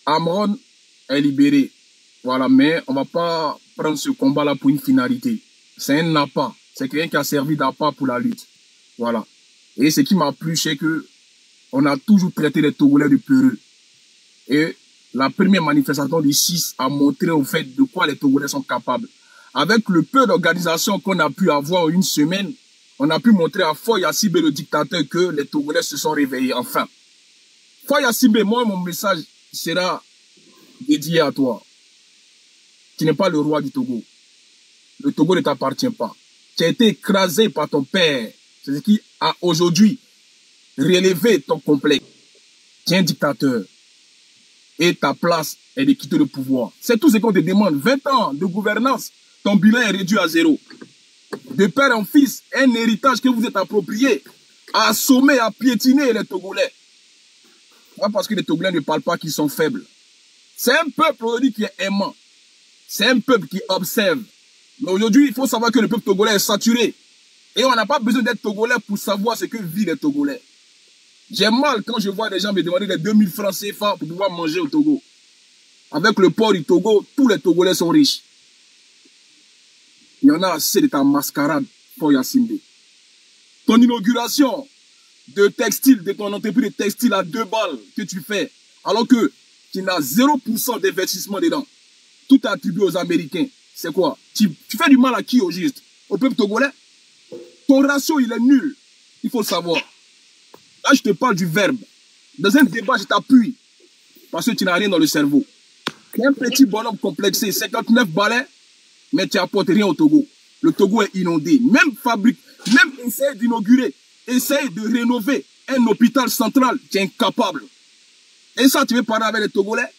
Amron est libéré. Voilà, mais on ne va pas prendre ce combat-là pour une finalité. C'est un appât. C'est quelqu'un qui a servi d'appât pour la lutte. Voilà. Et ce qui m'a plu, c'est que on a toujours traité les Togolais de peureux. Et la première manifestation du 6 a montré au fait de quoi les Togolais sont capables. Avec le peu d'organisation qu'on a pu avoir en une semaine, on a pu montrer à Foy Assibé, le dictateur, que les Togolais se sont réveillés, enfin. Foy Assibé, moi, mon message sera dédié à toi. Tu n'es pas le roi du Togo. Le Togo ne t'appartient pas. Tu as été écrasé par ton père. C'est ce qui a aujourd'hui relevé ton complexe. Tu es un dictateur. Et ta place est de quitter le pouvoir. C'est tout ce qu'on te demande. 20 ans de gouvernance, ton bilan est réduit à zéro. De père en fils, un héritage que vous êtes approprié, à assommer, à piétiner les Togolais. Pas parce que les Togolais ne parlent pas qu'ils sont faibles. C'est un peuple aujourd'hui qui est aimant. C'est un peuple qui observe. Mais aujourd'hui, il faut savoir que le peuple togolais est saturé. Et on n'a pas besoin d'être Togolais pour savoir ce que vivent les Togolais. J'ai mal quand je vois des gens me demander les 2000 francs CFA pour pouvoir manger au Togo. Avec le port du Togo, tous les Togolais sont riches. Il y en a assez de ta mascarade, Foy Assibé. Ton inauguration de textile, de ton entreprise de textile à 2 balles que tu fais, alors que tu n'as 0% d'investissement dedans. Tout est attribué aux Américains. C'est quoi? Tu fais du mal à qui au juste? Au peuple togolais? Ton ratio, il est nul. Il faut le savoir. Là, je te parle du verbe. Dans un débat, je t'appuie. Parce que tu n'as rien dans le cerveau. Tu es un petit bonhomme complexé, 59 balais, mais tu n'apportes rien au Togo. Le Togo est inondé. Même essayer d'inaugurer, essayer de rénover un hôpital central, tu es incapable. Et ça, tu veux parler avec les Togolais?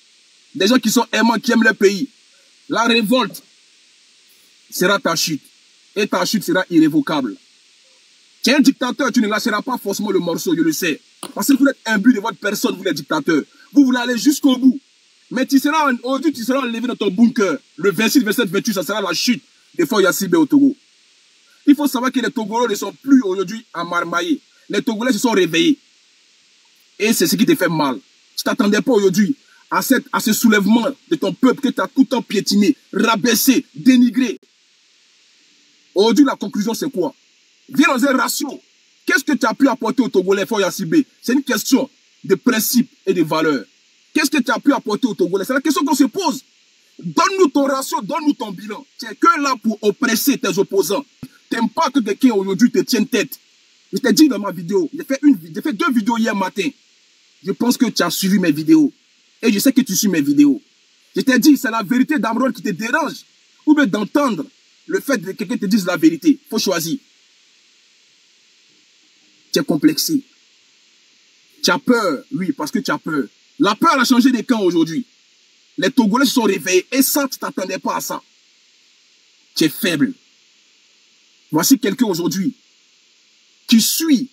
Des gens qui sont aimants, qui aiment leur pays. La révolte sera ta chute. Et ta chute sera irrévocable. Tu es un dictateur, tu ne lâcheras pas forcément le morceau, je le sais. Parce que vous êtes imbu de votre personne, vous les dictateurs. Vous voulez aller jusqu'au bout. Mais aujourd'hui, tu seras enlevé dans ton bunker. Le 26, 27, 28, ça sera la chute de Foy Assibé au Togo. Il faut savoir que les Togolais ne sont plus aujourd'hui à marmailler. Les Togolais se sont réveillés. Et c'est ce qui te fait mal. Tu ne t'attendais pas aujourd'hui à ce soulèvement de ton peuple que tu as tout le temps piétiné, rabaissé, dénigré. Aujourd'hui, la conclusion, c'est quoi? Viens dans un ratio. Qu'est-ce que tu as pu apporter au Togolais, Foy Assibé? C'est une question de principe et de valeur. Qu'est-ce que tu as pu apporter au Togolais? C'est la question qu'on se pose. Donne-nous ton ratio, donne-nous ton bilan. Tu n'es que là pour oppresser tes opposants. Tu n'aimes pas que quelqu'un aujourd'hui te tienne tête. Je t'ai dit dans ma vidéo, j'ai fait 2 vidéos hier matin. Je pense que tu as suivi mes vidéos. Et je sais que tu suis mes vidéos. Je t'ai dit, c'est la vérité d'Amron qui te dérange. Ou bien d'entendre le fait que quelqu'un te dise la vérité. Il faut choisir. Tu es complexé. Tu as peur, oui, parce que tu as peur. La peur a changé des camps aujourd'hui. Les Togolais se sont réveillés. Et ça, tu ne t'attendais pas à ça. Tu es faible. Voici quelqu'un aujourd'hui qui suit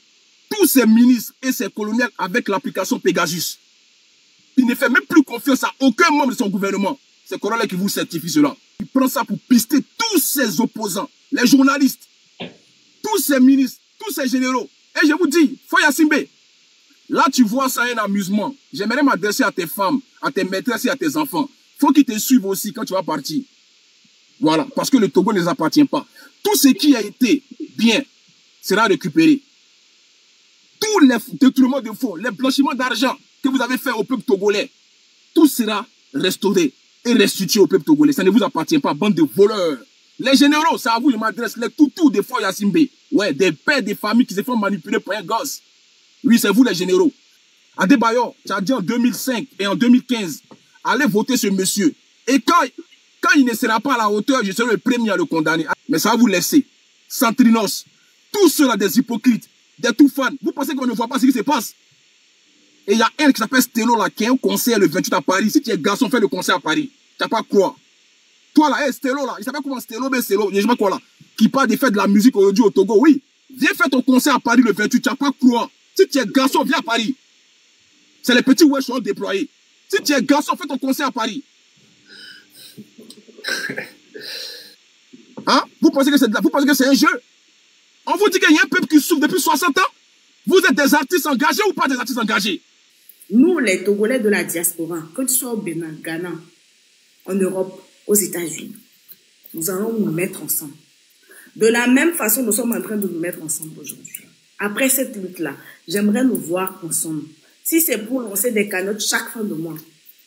tous ses ministres et ses colonels avec l'application Pegasus. Il ne fait même plus confiance à aucun membre de son gouvernement. C'est Corona qui vous certifie cela. Il prend ça pour pister tous ses opposants, les journalistes, tous ses ministres, tous ses généraux. Et je vous dis, Foy Assibé, là tu vois ça un amusement. J'aimerais m'adresser à tes femmes, à tes maîtresses et à tes enfants. Il faut qu'ils te suivent aussi quand tu vas partir. Voilà, parce que le Togo ne les appartient pas. Tout ce qui a été bien sera récupéré. Tous les détournements de fonds, les blanchiments d'argent que vous avez fait au peuple togolais, tout sera restauré et restitué au peuple togolais. Ça ne vous appartient pas, bande de voleurs. Les généraux, c'est à vous, je m'adresse, les toutous des Foy Assibé. Ouais, des pères des familles qui se font manipuler par un gosse. Oui, c'est vous les généraux. Adebayor, tu as dit en 2005 et en 2015, allez voter ce monsieur. Et quand il ne sera pas à la hauteur, je serai le premier à le condamner. Mais ça va vous laisser. Centrinos, tous ceux-là des hypocrites, des tout fans. Vous pensez qu'on ne voit pas ce qui se passe? Et il y a un qui s'appelle Stello là, qui est un concert le 28 à Paris. Si tu es garçon, fais le concert à Paris. Tu n'as pas quoi. Toi là, Stello là, il s'appelle comment Stello, mais Stello, je ne sais pas quoi là, qui parle des faits de la musique aujourd'hui au Togo. Oui, viens faire ton concert à Paris le 28, tu n'as pas quoi. Si tu es garçon, viens à Paris. C'est les petits wesh qui sont déployés. Si tu es garçon, fais ton concert à Paris. Hein? Vous pensez que c'est un jeu? On vous dit qu'il y a un peuple qui souffre depuis 60 ans? Vous êtes des artistes engagés ou pas des artistes engagés? Nous, les Togolais de la diaspora, que tu sois au Bénin, Ghana, en Europe, aux États-Unis, nous allons nous mettre ensemble. De la même façon, nous sommes en train de nous mettre ensemble aujourd'hui. Après cette lutte-là, j'aimerais nous voir ensemble. Si c'est pour lancer des cagnottes chaque fin de mois,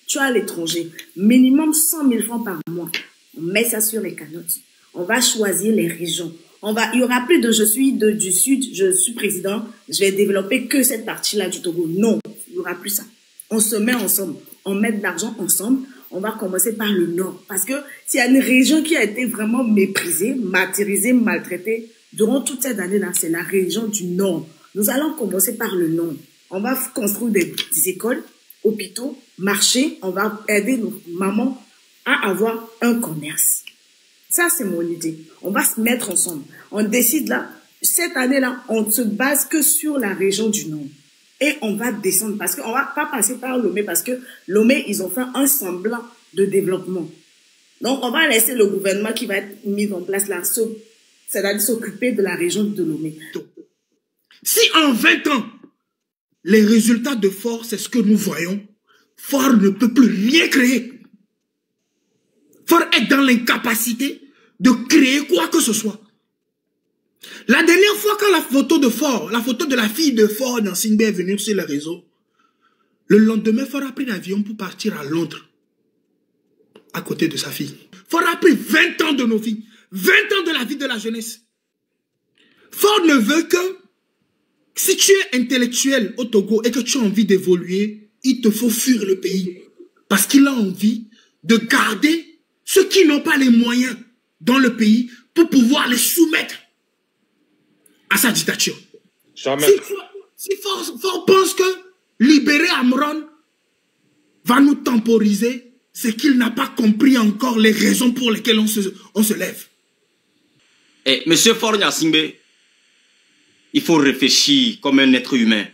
tu es à l'étranger, minimum 100 000 francs par mois. On met ça sur les cagnottes. On va choisir les régions. Il y aura plus de je suis du Sud, je suis président, je vais développer que cette partie-là du Togo. Non, il n'y aura plus ça. On se met ensemble, on met de l'argent ensemble. On va commencer par le Nord. Parce que s'il y a une région qui a été vraiment méprisée, martyrisée, maltraitée, durant toute cette année-là, c'est la région du Nord. Nous allons commencer par le Nord. On va construire des écoles, hôpitaux, marchés. On va aider nos mamans à avoir un commerce. Ça, c'est mon idée. On va se mettre ensemble. On décide là, cette année-là, on ne se base que sur la région du Nord. Et on va descendre parce qu'on ne va pas passer par Lomé parce que Lomé, ils ont fait un semblant de développement. Donc, on va laisser le gouvernement qui va être mis en place là, c'est-à-dire s'occuper de la région de Lomé. Si en 20 ans, les résultats de Fort, c'est ce que nous voyons, Fort ne peut plus rien créer. Fort est dans l'incapacité de créer quoi que ce soit. La dernière fois, quand la photo de Fort, la photo de la fille de Fort dans Singbe est venue sur les réseaux, le lendemain, Fort a pris l'avion pour partir à Londres, à côté de sa fille. Fort a pris 20 ans de nos vies, 20 ans de la vie de la jeunesse. Fort ne veut que, si tu es intellectuel au Togo et que tu as envie d'évoluer, il te faut fuir le pays. Parce qu'il a envie de garder ceux qui n'ont pas les moyens dans le pays pour pouvoir les soumettre à sa dictature. Jamais. Si Fort pense que libérer Amron va nous temporiser, c'est qu'il n'a pas compris encore les raisons pour lesquelles on se lève. Monsieur Fort Gnassingbé, il faut réfléchir comme un être humain.